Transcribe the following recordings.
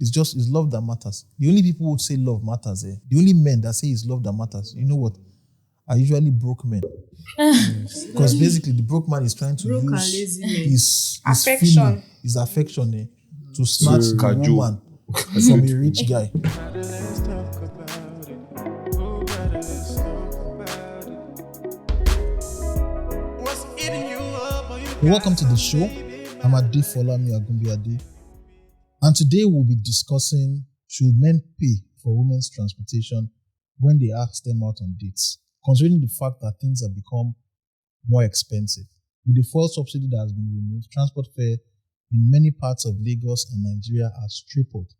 it's love that matters. The only people who say love matters, the only men that say it's love that matters, you know what? Are usually broke men. Because basically the broke man is trying to use his affection. Feeling, his affection to snatch the woman from a rich guy. Welcome to the show. I'm Ade Folami Agumbiade. And today we'll be discussing, should men pay for women's transportation when they ask them out on dates, considering the fact that things have become more expensive. With the fuel subsidy that has been removed, transport fare in many parts of Lagos and Nigeria has tripled.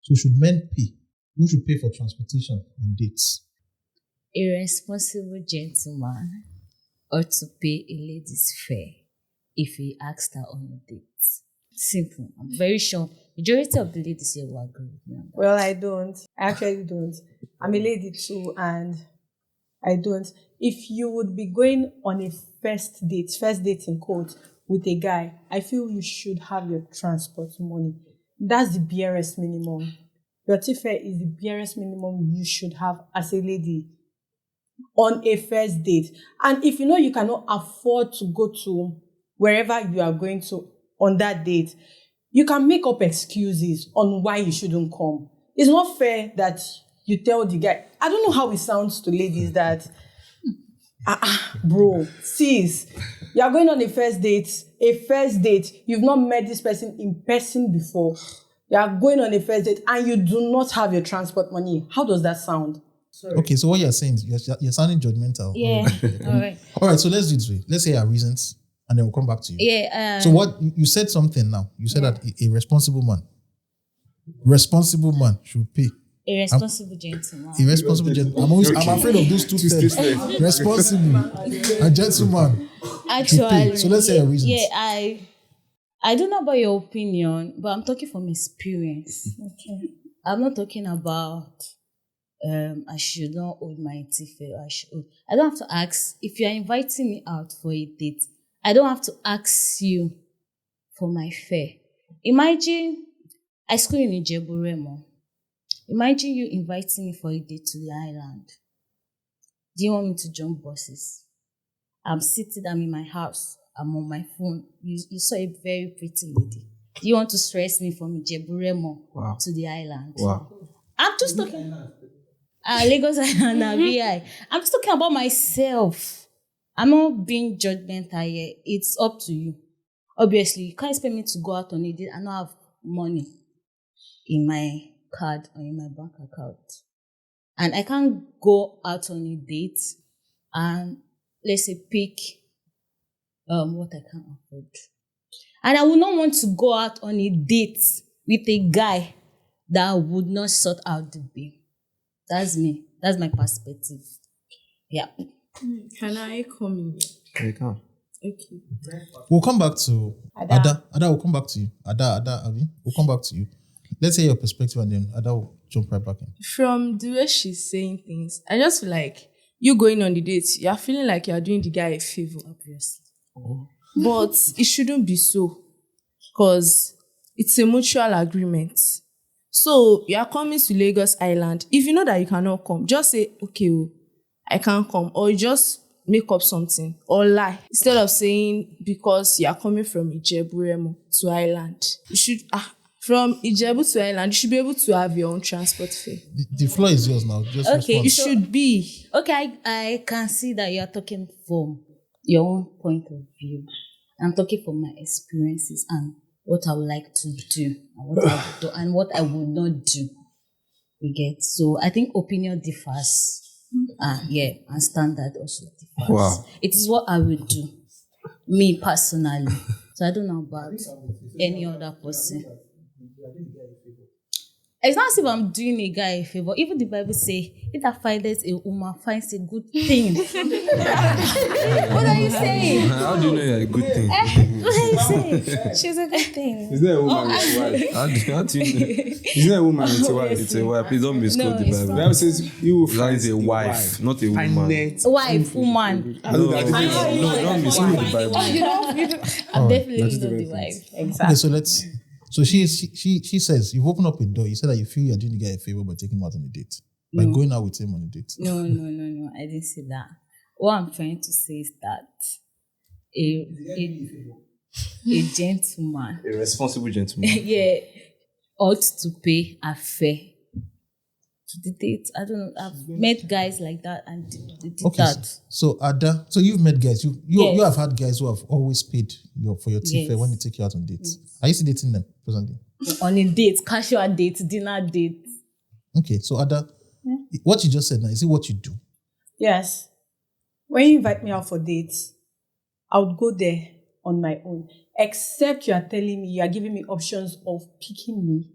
So should men pay? Who should pay for transportation on dates? A responsible gentleman ought to pay a lady's fare if he asked her on a date. Simple. I'm very sure majority of the ladies here will agree with me on that. Well, I don't. I actually don't. I'm a lady too, and I don't. If you would be going on a first date in quote, with a guy, I feel you should have your transport money. That's the barest minimum. Your fare is the barest minimum you should have as a lady on a first date. And if you know you cannot afford to go to wherever you are going to on that date, you can make up excuses on why you shouldn't come. It's not fair that you tell the guy, I don't know how it sounds to ladies that, bro, sis, you are going on a first date, you've not met this person in person before, you are going on a first date and you do not have your transport money. How does that sound? Sorry. Okay, so what you're saying, you're sounding judgmental. Yeah, all right, so let's do this way. Let's say our reasons, and then we'll come back to you. Yeah. So what you said something now. You said that a responsible man should pay. A responsible gentleman. A responsible gentleman. I'm afraid of those two terms. Responsible and gentleman. Actually, so let's say our reasons. Yeah, I don't know about your opinion, but I'm talking from experience. Okay. I'm not talking about I should not hold my fare. I don't have to ask if you are inviting me out for a date. I don't have to ask you for my fare. Imagine I school in Ijebu-Remo. Imagine you inviting me for a date to the island. Do you want me to jump buses? I'm in my house. I'm on my phone. You saw a very pretty lady. Do you want to stress me from Ijebu-Remo to the island? Wow. I'm just talking. Lagos Island and VI. I'm just talking about myself. I'm not being judgmental here. It's up to you. Obviously, you can't expect me to go out on a date and not have money in my card or in my bank account. And I can't go out on a date and, let's say, pick what I can't afford. And I would not want to go out on a date with a guy that would not sort out the bill. That's me. That's my perspective. Yeah. Can I come in? You can. Okay. We'll come back to Ada. Ada, we'll come back to you. Ada, we'll come back to you. Let's hear your perspective and then Ada will jump right back in. From the way she's saying things, I just feel like you going on the date, you're feeling like you're doing the guy a favor, obviously. Oh. But it shouldn't be so, because it's a mutual agreement. So you are coming to Lagos Island. If you know that you cannot come, just say, okay, I can't come. Or you just make up something or lie. Instead of saying because you are coming from Ijebu-Remo to Island. You should, from Ijebu to Island, you should be able to have your own transport fare. The floor is yours now. Just okay, it should be. Okay, I can see that you're talking from your own point of view. I'm talking from my experiences and what I would like to do and what I would do and what I would not do. You get? So I think opinion differs. And standard also differs. Wow. It is what I would do. Me personally. So I don't know about any other person. It's not as if I'm doing a guy a favor. Even the Bible says, if that findeth a woman finds a good thing. What are you saying? How do you know you're a good thing? What are you saying? She's a good thing. Is there a woman with a wife? How do you know? Is there a woman with a wife? It's a wife. Please don't misquote the Bible. The Bible says you will find a wife, not a woman. Wife, woman. No, don't misquote the Bible. I'm definitely not the wife. Okay, so let's So she says you've opened up a door. You said that you feel you're doing the guy a favor by taking him out on a date. By going out with him on a date. No. I didn't say that. What I'm trying to say is that a gentleman, A responsible gentleman. yeah, ought to pay a fare to the date. I don't know. I've met guys like that and they did Okay, that. so Ada, so you've met guys. You Yes. have had guys who have always paid for your tea Yes. fare when they take you out on dates. Are you still dating them presently? On a date, casual date, dinner date. Okay, so Ada, what you just said now, is it what you do? Yes. When you invite me out for dates, I would go there on my own. Except you are telling me, you are giving me options of picking me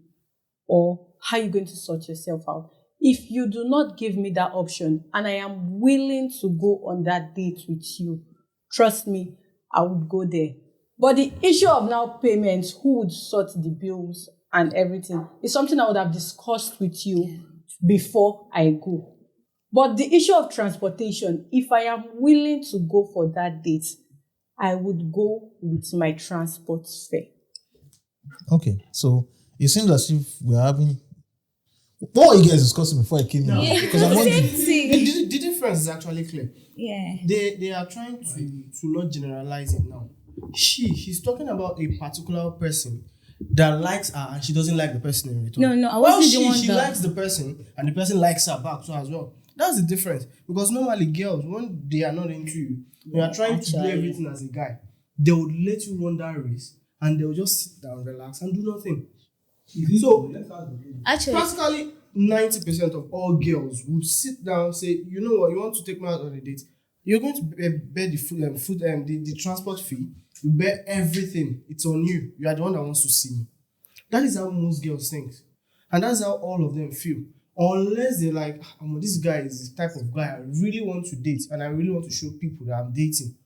or how you're going to sort yourself out. If you do not give me that option and I am willing to go on that date with you, trust me, I would go there. But the issue of now payments, who would sort the bills and everything, is something I would have discussed with you before I go. But the issue of transportation, if I am willing to go for that date, I would go with my transport fare. Okay, so it seems as if we're having. What were you guys discussing before I came in? Because I'm wondering. The difference is actually clear. Yeah. They are trying to not generalize it now. She's talking about a particular person that likes her and she doesn't like the person in return. No, I Well, wasn't the one she that- likes the person and the person likes her back too as well. That's the difference. Because normally girls, when they are not into you, they are trying to do Actually. everything as a guy. They would let you run that race and they will just sit down, relax and do nothing. So Actually, practically 90% of all girls would sit down, say, you know what, you want to take me out on a date. You're going to bear the the transport fee. You bear everything. It's on you. You are the one that wants to see me. That is how most girls think, and that's how all of them feel. Unless they're like, this guy is the type of guy I really want to date, and I really want to show people that I'm dating.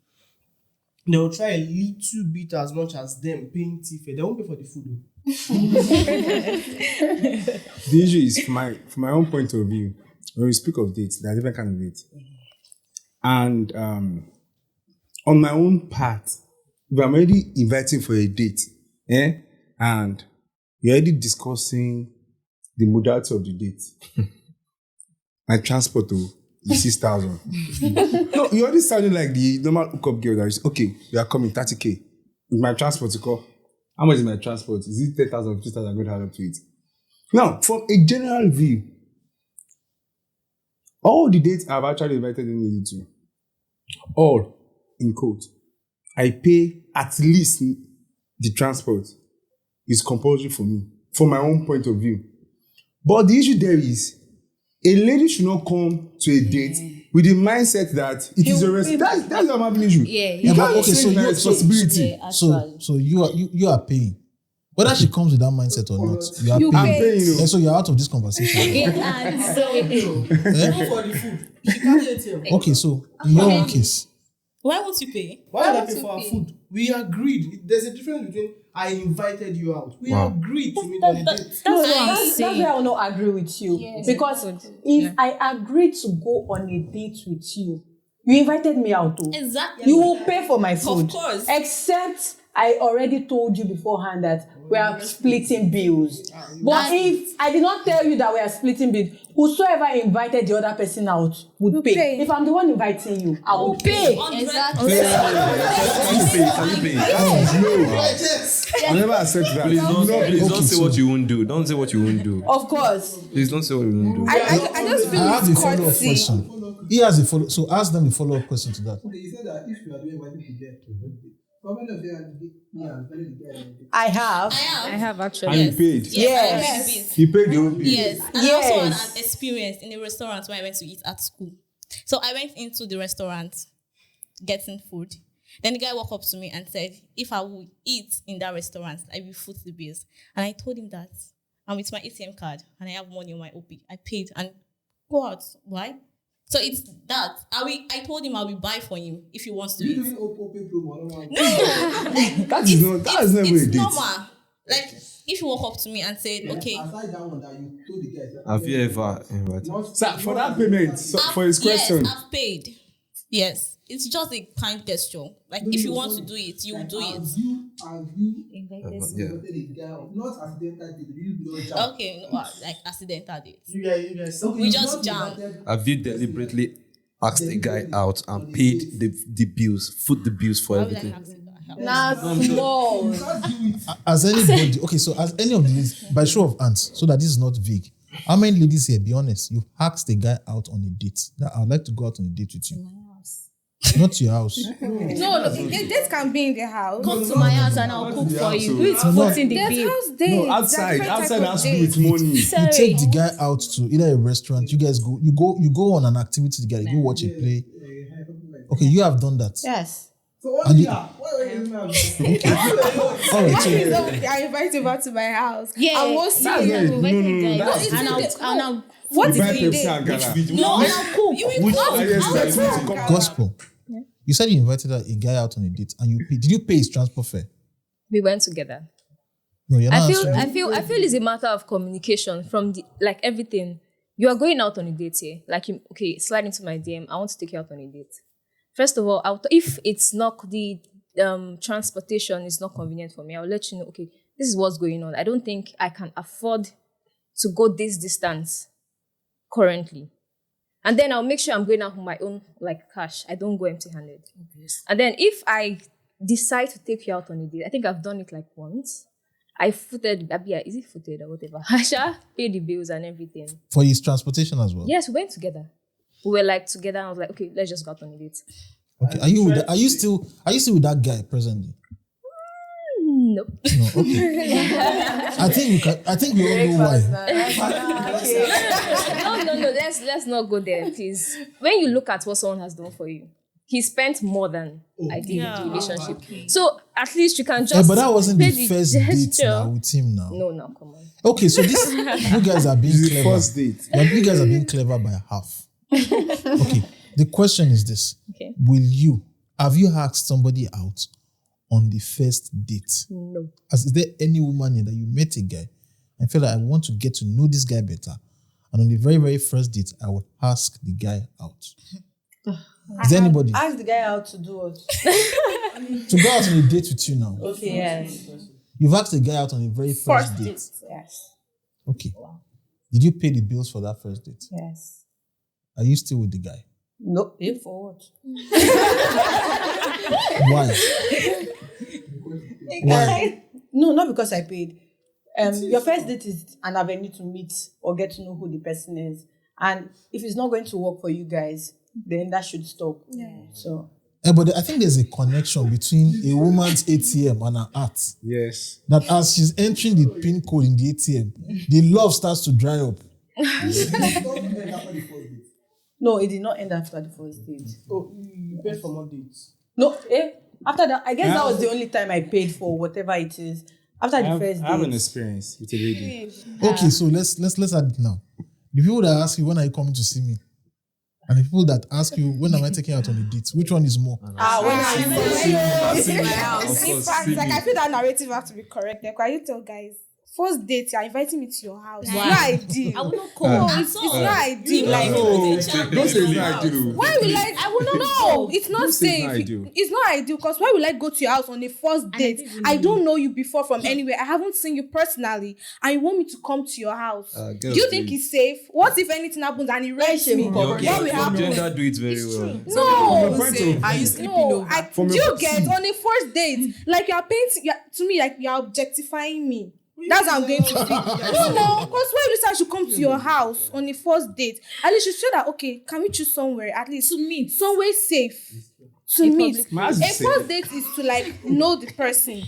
They'll try a little bit as much as them paying tea fare. They won't pay for the food though. The issue is, from my own point of view, when we speak of dates, there are different kinds of dates. And on my own part, if I'm already inviting for a date, and you're already discussing the modality of the date, my transport is 6,000. No, you're already sounding like the normal hookup girl that is, okay, you are coming, 30K. With my transport to call. How much is my transport? Is it 10,000, 50,000? I'm going to add up to it. Now, from a general view, all the dates I've actually invited them to, all in quote, I pay at least the transport is compulsory for me, from my own point of view. But the issue there is, a lady should not come to a date with the mindset that it is a responsibility. That's what I'm having an issue. Yeah, but okay, so you responsibility. Yeah, So actually. you are paying. Whether she comes with that mindset or not, you are You paying. pay. paying you. And so you're out of this conversation. And so, Go for the food. She can't eat here. Okay, so in your own case, Why won't you pay? Why would I pay for our food? We agreed. There's a difference between I invited you out. We agreed to meet on a date. that's what I'm That's saying. why I will not agree with you. Yes. Because if I agreed to go on a date with you, you invited me out too. Exactly. You will pay for my food. Of course. Except I already told you beforehand that we are splitting bills. But if I did not tell you that we are splitting bills, whosoever invited the other person out would pay. If I'm the one inviting you, I will pay. Exactly. Can you pay? I never accept that. Please don't say what you won't do. Don't say what you won't do. Of course. Please don't say what you won't do. I just feel I have a it's follow-up courtesy. question. He has a follow. So ask them the follow-up question to that. Okay, you said that if you are doing inviting to get, how many of you are inviting to get? I have. I have actually. And you paid. Yes. You paid the whole bill. Yes. And I also had Yes. an experience in a restaurant where I went to eat at school. So I went into the restaurant getting food. Then the guy walked up to me and said, if I would eat in that restaurant, I will foot the bills. And I told him that I'm with my ATM card and I have money on my OP. I paid and go out. Why? So it's that. I told him I will buy for him if he wants to You eat. doing open promo? No, That is never a it's date. normal. Like if you walk up to me and said, okay, Aside that one that you told the guys. Have you ever invited? Not, Sir, for that payment, so for his question, yes, I've paid. Yes, it's just a kind gesture. Like if you want to do it, you will do it. Have you Invited Yeah. invited a guy of not accidental date, you blow jam? Okay, no, like accidental dates. You guys, Okay, We you just not jam. invited- Have you deliberately asked a guy out and paid the bills, foot the bills for Why would I everything? have to do that? Nah, small. You can't do it. As anybody, okay, so as any of the ladies, by show of hands, so that this is not vague, how many ladies here, be honest, you asked a guy out on a date that I'd like to go out on a date with you? Not to your house. No, dates can be in the house. Come to my house and I'll cook for you. Who is footing the There's bill? house dates. No, outside. There are different Outside type has of to do with dates. money. You Sorry. take the guy out to either a restaurant, you guys go, you go on an activity together, you go watch a play. Okay, you have done that. Yes. So what And do you- you have? Why are you now? All right, Why so is that I invite you back to my house? Yeah, I won't see that's you. it. No, Invited that's- guys. And I'll What You is buy the Pepsi date? and Gala. no, and I'll cook. Which highest price to come? gospel. You said you invited a guy out on a date and you paid. Did you pay his transport fare? We went together. No, you're not I feel answering. I feel it's a matter of communication from the like everything. You are going out on a date here. Like okay, slide into my DM. I want to take you out on a date. First of all, if it's not the transportation is not convenient for me, I'll let you know, okay, this is what's going on. I don't think I can afford to go this distance currently. And then I'll make sure I'm going out with my own like cash. I don't go empty-handed. And then if I decide to take you out on a date, I think I've done it like once. I footed, is it footed or whatever? Asha paid the bills and everything. For his transportation as well. Yes, we went together. We were like together. I was like, okay, let's just go out on a date. Okay. Are you still with that guy presently? Nope. No. Okay. I think we all know why. No. Let's not go there, please. When you look at what someone has done for you, he spent more than I did in the relationship. So at least you can just. But that wasn't pay the first date gesture. now with him now. No, come on. Okay, so this you guys are being This is the clever. first date. You guys are being clever by half. Okay. The question is this. Okay. Have you asked somebody out on the first date? No. Is there any woman here that you met a guy and feel like I want to get to know this guy better? And on the very, very first date, I would ask the guy out. Is there anybody? Ask the guy out to do what? To go out on a date with you now. Okay, yes. You've asked a guy out on the very first date. Yes. Okay. Did you pay the bills for that first date? Yes. Are you still with the guy? No, pay for what? Why? Why? No, not because I paid. Your first date is an avenue to meet or get to know who the person is. And if it's not going to work for you guys, then that should stop. Yeah. So But I think there's a connection between a woman's ATM and her heart. Yes. That as she's entering the PIN code in the ATM, the love starts to dry up. no, it did not end after the first date. Oh, you paid for more dates. No, after that, I guess that was the only time I paid for whatever it is. After the first I have an date. experience with a lady. Okay, so let's add it now. The people that ask you when are you coming to see me, and the people that ask you when am I taking you out on a date, which one is more? When I In fact, like I feel that narrative has to be corrected. Because you tell guys, first date, you're inviting me to your house. It's not ideal. I will not come. No, it's not ideal. Like, Don't say it's not ideal. why will I will not know. It's not Don't say it's safe. not ideal. It's not ideal because why will I go to your house on a first date? I don't know you before from anywhere. I haven't seen you personally, and you want me to come to your house. Do you think it's safe? What if anything happens and he rapes me? What will happen? Gender do it very well. No, Are you sleeping no. over? Do you get on a first date? Like you're painting to me, like you're objectifying me. That's how I'm going to feel. No, because when you say I should come to your house on a first date, at least you should say that, okay, can we choose somewhere at least to meet, somewhere safe to meet. A first date is to like know the person.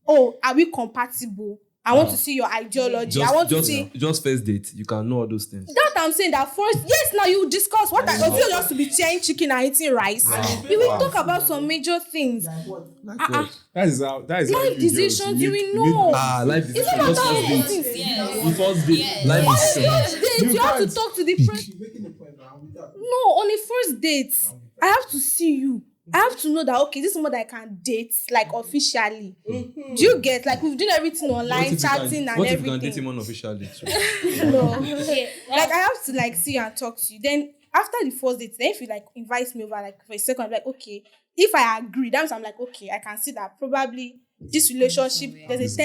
Oh, are we compatible? I want to see your ideology. I want to see. Just first date. You can know all those things. That I'm saying that first, yes, now you discuss what I feel just to be sharing chicken and eating rice. We will talk about some major things. That is how Life decisions, you will know. Life It's decision. not Just about first date. things. The first date. Life decision. First date, you have to talk to the person. No, on a first date, I have to see you. I have to know that, okay, this is someone that I can date, like, officially. Do you get, like, we've done everything online, chatting and what if you everything. can date him unofficially too? No. Like, I have to, like, see you and talk to you. Then, after the first date, then if you like invite me over like for a second, I'm like, okay. If I agree, that means I'm like, okay, I can see that probably this relationship, there's a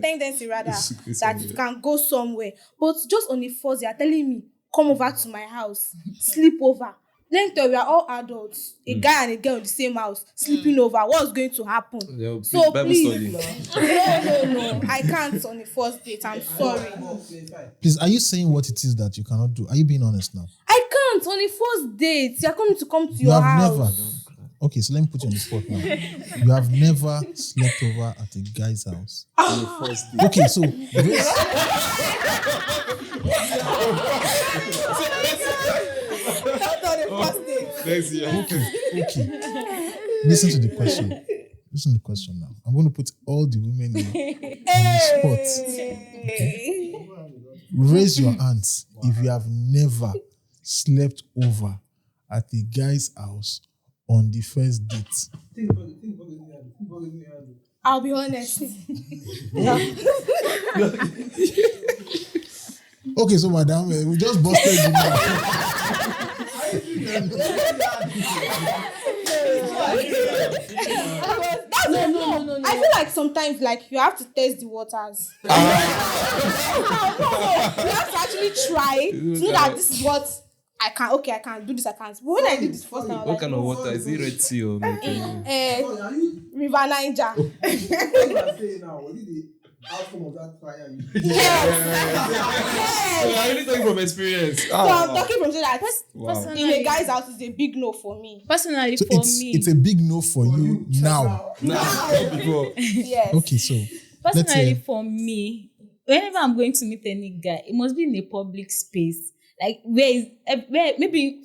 tendency rather that it can go somewhere. But just on the first day, you're telling me, come over to my house, sleep over. Let me tell you, we are all adults. A guy and a girl in the same house, sleeping over. What's going to happen? So please, no, I can't on the first date. I'm sorry. Please, are you saying what it is that you cannot do? Are you being honest now? I can't on the first date. You're coming to come to You your have house. never. Okay, so let me put you on the spot now. You have never slept over at a guy's house. On the first day. Okay, so Not on the first date. okay. Listen to the question. Listen to the question now. I'm going to put all the women here on the spot. Okay? Raise your hands if you have never slept over at a guy's house on the first date. I'll be honest. Okay, so madam, we just busted you now. No. I feel like sometimes like you have to test the waters. No. You have to actually try to know that this is what I can. Okay, I can do this. I can't. But when I did this first time, I was What like, kind of water? Is it Red Sea or River Niger. Outcome of that fire. I'm really talking from experience. So I'm talking from that. Personally, In a guy's house is a big no for me. Personally, So for it's me, a big no for you now. Not before. Yes. Okay, so let's personally say for me, whenever I'm going to meet any guy, it must be in a public space, like where maybe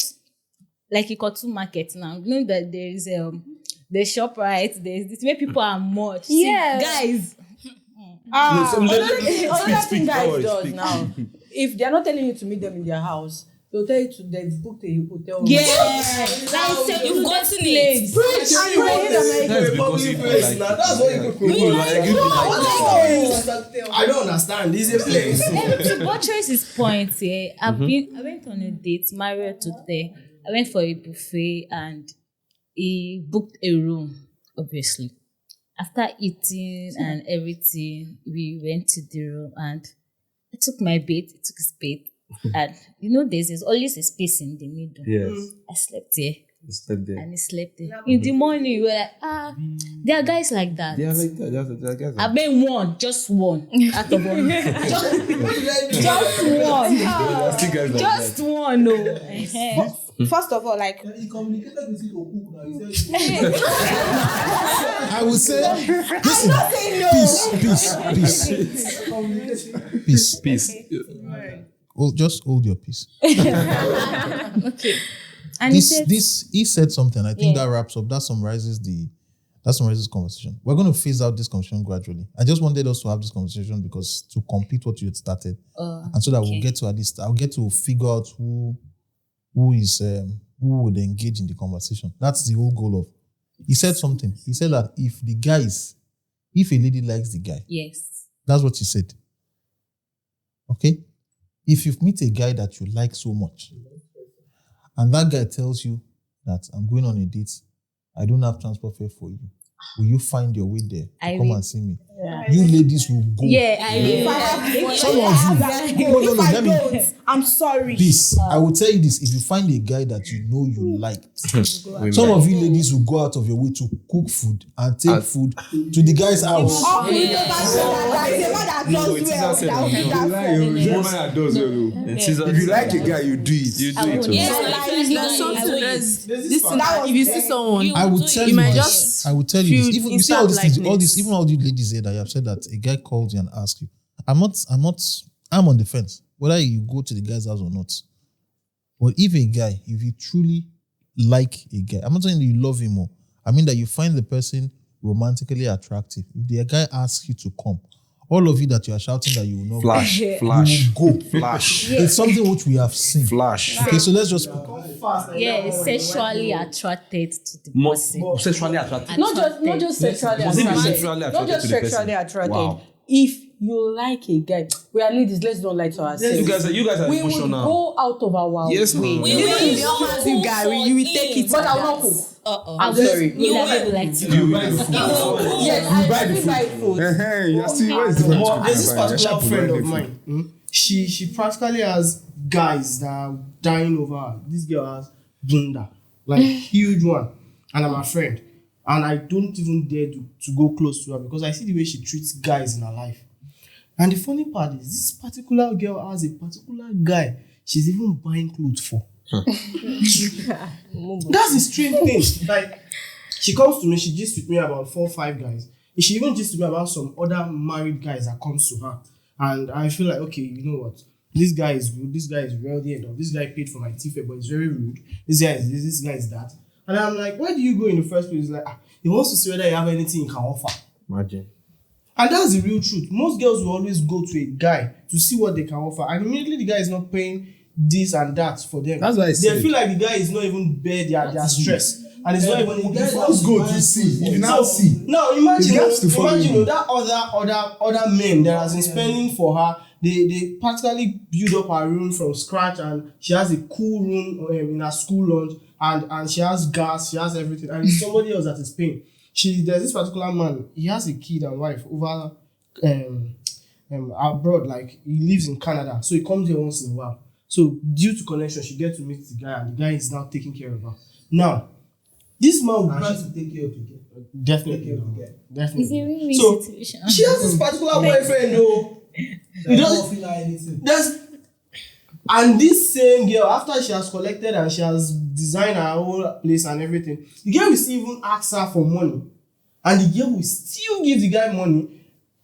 like a Kotu market now. You know that there is the shop right. There's this where people are much. Yes. See, guys. Another thing Speak, guys Lord, does speak. now, if they're not telling you to meet them in their house, they'll tell you to they've booked a hotel room. Yes. You've gotten it. That's because you like. That's what you I don't understand. This is a place. To buttress his point here, I went on a date, Marriott Hotel. I went for a buffet and he booked a room, obviously. After eating and everything, we went to the room and I took my bed, he took his bed. And you know, there's always a space in the middle. Yes. I slept there. You slept there. And he slept there. In the morning, we were like, there are guys like that. They are like that. There are guys like I've been just one out of one. just one. Still guys like Just one, no. First of all, like He communicated with you to cook now. He said, I would say, listen, peace. Oh, just hold your peace. Okay. And he said, he said something. I think that wraps up. That summarizes the conversation. We're going to phase out this conversation gradually. I just wanted us to have this conversation because to complete what you had started, and so that we'll get to at least I'll get to figure out who would engage in the conversation. That's the whole goal of. He said something. He said that if a lady likes the guy, yes. that's what he said. Okay, if you meet a guy that you like so much, and that guy tells you that I'm going on a date, I don't have transport fare for you. Will you find your way there to come and see me? Yeah. You ladies will go. Yeah, I will. Some of you. No. I'm sorry. Please, I will tell you this. If you find a guy that you know you like, some of you ladies will go out of your way to cook food and take food to the guy's house. If you like a guy, you do it. You do it. If you see someone, I will tell you you might this. just I will tell you this. Even you see all these things, lightness. even all you ladies here that you have said that a guy calls you and asks you. I'm on the fence whether you go to the guy's house or not. But if you truly like a guy, I'm not saying that you love him more. I mean that you find the person romantically attractive. If the guy asks you to come, all of you that you are shouting that you will not Flash. you will go. Flash. It's something which we have seen. Flash. Okay, so let's just Yeah, sexually attracted to the More person. sexually attracted. Not just sexually Was it attracted. sexually Not attracted just to the person? sexually attracted. Wow. If you like a guy, we are ladies, let's not lie to ourselves. You guys are we would emotional. go out of our Yes, way. ma'am. We Even will if your man cook Gary, for you will him. take it. But I will like not that. cook. I'm sorry. You like like to. You buy the food. Yes, I will buy food. You see, what is the difference? But there's this between particular buying friend the of food? mine. She practically has guys that are dying over her. This girl has bunda, like huge one, and I'm a friend, and I don't even dare to go close to her because I see the way she treats guys in her life. And the funny part is, this particular girl has a particular guy she's even buying clothes for. That's a strange thing. Like, she comes to me, she gists with me about 4 or 5 guys. And she even gists with me about some other married guys that comes to her. And I feel like, okay, you know what? This guy is good, this guy is wealthy enough, this guy paid for my teeth, but he's very rude. This guy is this, this guy is that. And I'm like, why do you go in the first place? He's like, he wants to see whether you have anything he can offer. Imagine. And that's the real truth. Most girls will always go to a guy to see what they can offer. And immediately the guy is not paying this and that for them. That's why I said. They feel like the guy is not even bear their stress. And it's not even the guy Let's go to see. You now see. now imagine, He has to follow you. that other men that has been spending for her. They practically build up her room from scratch, and she has a cool room in her school lounge, and she has gas, she has everything, and it's somebody else that is paying. There's this particular man. He has a kid and wife over abroad. Like, he lives in Canada, so he comes here once in a while. So due to connection, she gets to meet the guy, and the guy is now taking care of her. Now, this man will And she to take care of the girl. definitely, Take care of the girl. definitely. It's a win-win So situation. she has this particular boyfriend though. They don't- don't feel like anything. And this same girl, after she has collected and she has designed her whole place and everything, the girl will still even ask her for money, and the girl will still give the guy money.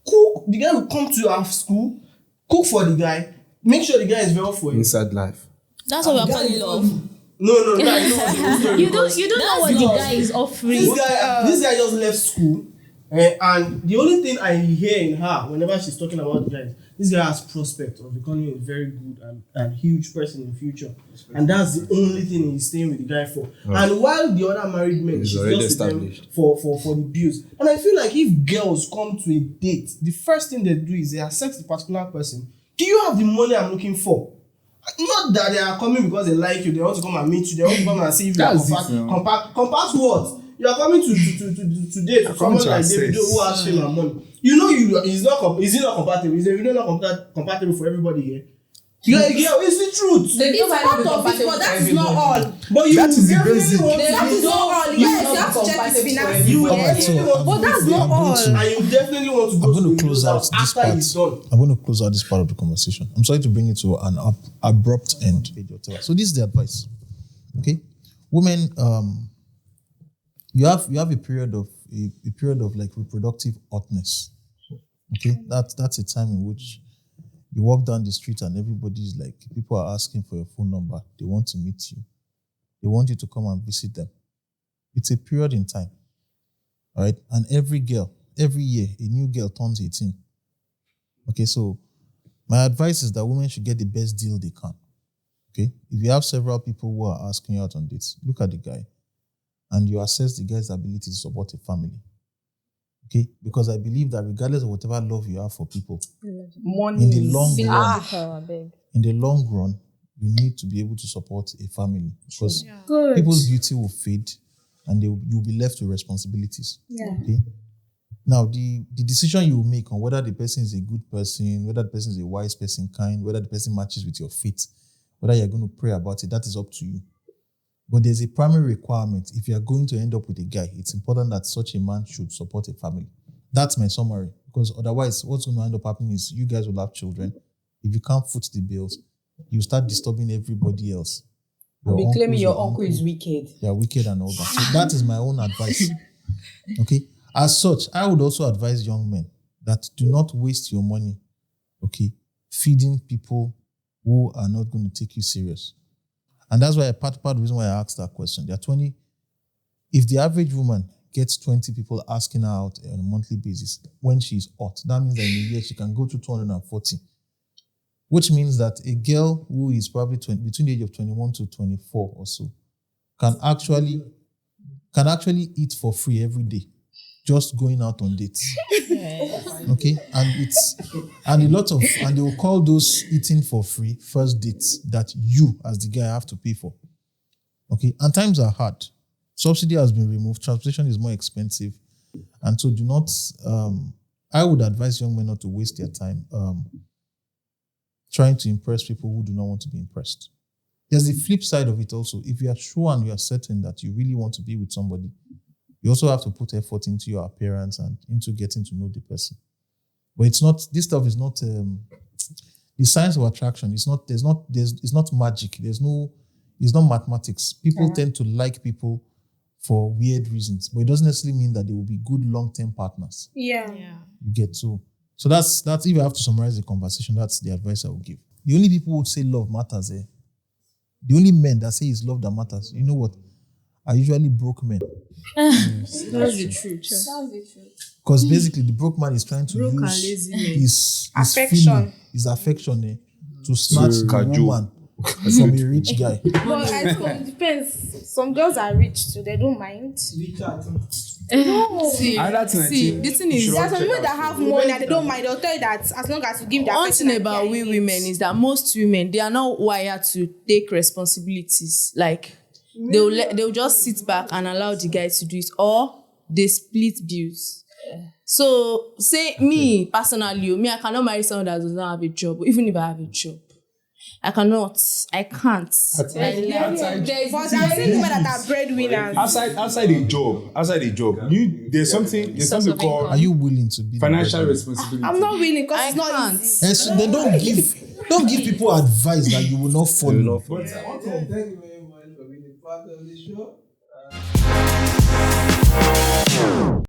Cook. The guy will come to her school, cook for the guy, make sure the guy is well fed. Inside life. That's what we're calling love. No, that is not the story. You don't know what the guy is offering. This guy just left school, and the only thing I hear in her whenever she's talking about the guy, this guy has prospect of becoming a very good and huge person in the future, and that's the only thing he's staying with the guy for. And while the other married men, He's she's already just with them established. for the bills. And I feel like if girls come to a date, the first thing they do is they assess the particular person. Do you have the money I'm looking for? Not that they are coming because they like you, they want to come and meet you, they want to come and see if you are That's it, compact what? You are coming to date to someone to like assess. David who has fame and money. You know is he not compatible? Is the video not compatible for everybody here? Yeah, it's the truth. It's part of it, but that is not all. But you That is the definitely basic. want to That is not all. Yes, you have to check his finances. You All right, so definitely want But to that's do not it. all. And you definitely want to go I'm going to to close out this after part. he's done. I'm going to close out this part of the conversation. I'm sorry to bring it to an abrupt end. So this is the advice. Okay, women, you have a period of like reproductive hotness. Okay, that's a time in which you walk down the street and everybody's like, people are asking for your phone number. They want to meet you. They want you to come and visit them. It's a period in time. All right, and every year, a new girl turns 18. Okay, so my advice is that women should get the best deal they can. Okay, if you have several people who are asking you out on dates, look at the guy and you assess the guy's ability to support a family. Okay, because I believe that regardless of whatever love you have for people, Money in the long Be run, logical, I beg. in the long run, you need to be able to support a family because Good. people's beauty will fade and you'll be left with responsibilities. Yeah. Okay. Now, the decision you will make on whether the person is a good person, whether the person is a wise person, kind, whether the person matches with your faith, whether you're going to pray about it, that is up to you. But there's a primary requirement. If you are going to end up with a guy, it's important that such a man should support a family. That's my summary. Because otherwise, what's going to end up happening is you guys will have children. If you can't foot the bills, you start disturbing everybody else. Be claiming uncles, your uncle is wicked. You're wicked and all that. So that is my own advice. Okay. As such, I would also advise young men that do not waste your money, okay, feeding people who are not going to take you serious. And that's why part of the reason why I asked that question. There are 20. If the average woman gets 20 people asking her out on a monthly basis when she's hot, that means that in a year she can go to 240. Which means that a girl who is probably between the age of 21 to 24 or so can actually eat for free every day. just going out on dates. Okay, and they will call those eating for free first dates that you as the guy have to pay for. Okay, and times are hard. Subsidy has been removed. Transportation is more expensive, and so do not. I would advise young men not to waste their time trying to impress people who do not want to be impressed. There's the flip side of it also. If you are sure and you are certain that you really want to be with somebody, you also have to put effort into your appearance and into getting to know the person. But this stuff is not the science of attraction. It's not magic. It's not mathematics. People tend to like people for weird reasons, but it doesn't necessarily mean that they will be good long-term partners. Yeah. You get so that's if I have to summarize the conversation, that's the advice I would give. The only people who would say love matters, the only men that say it's love that matters, you know what, are usually broke men. That's the truth. Because basically the broke man is trying to Broke and use lazy men. his Affection. feeling, his affection to snatch the cajole. woman from a rich guy. But I think it depends. Some girls are rich, so they don't mind. See, the thing is, There are some people that have money and they don't mind. They'll tell you that as long as you give that one person thing and about care, we you women need. is that most women, they are not wired to take responsibilities. Like they'll just sit back and allow the guy to do it, or they split bills. So say me personally, I cannot marry someone that does not have a job, even if I have a job. I can't. But I'm seeing women that are breadwinners. Outside the job, there's something called Are you willing to be financial the responsibility. I'm not willing because I it's not can't. easy. And so they don't give people advice that you will not follow. Thank you very much for being a part of the show.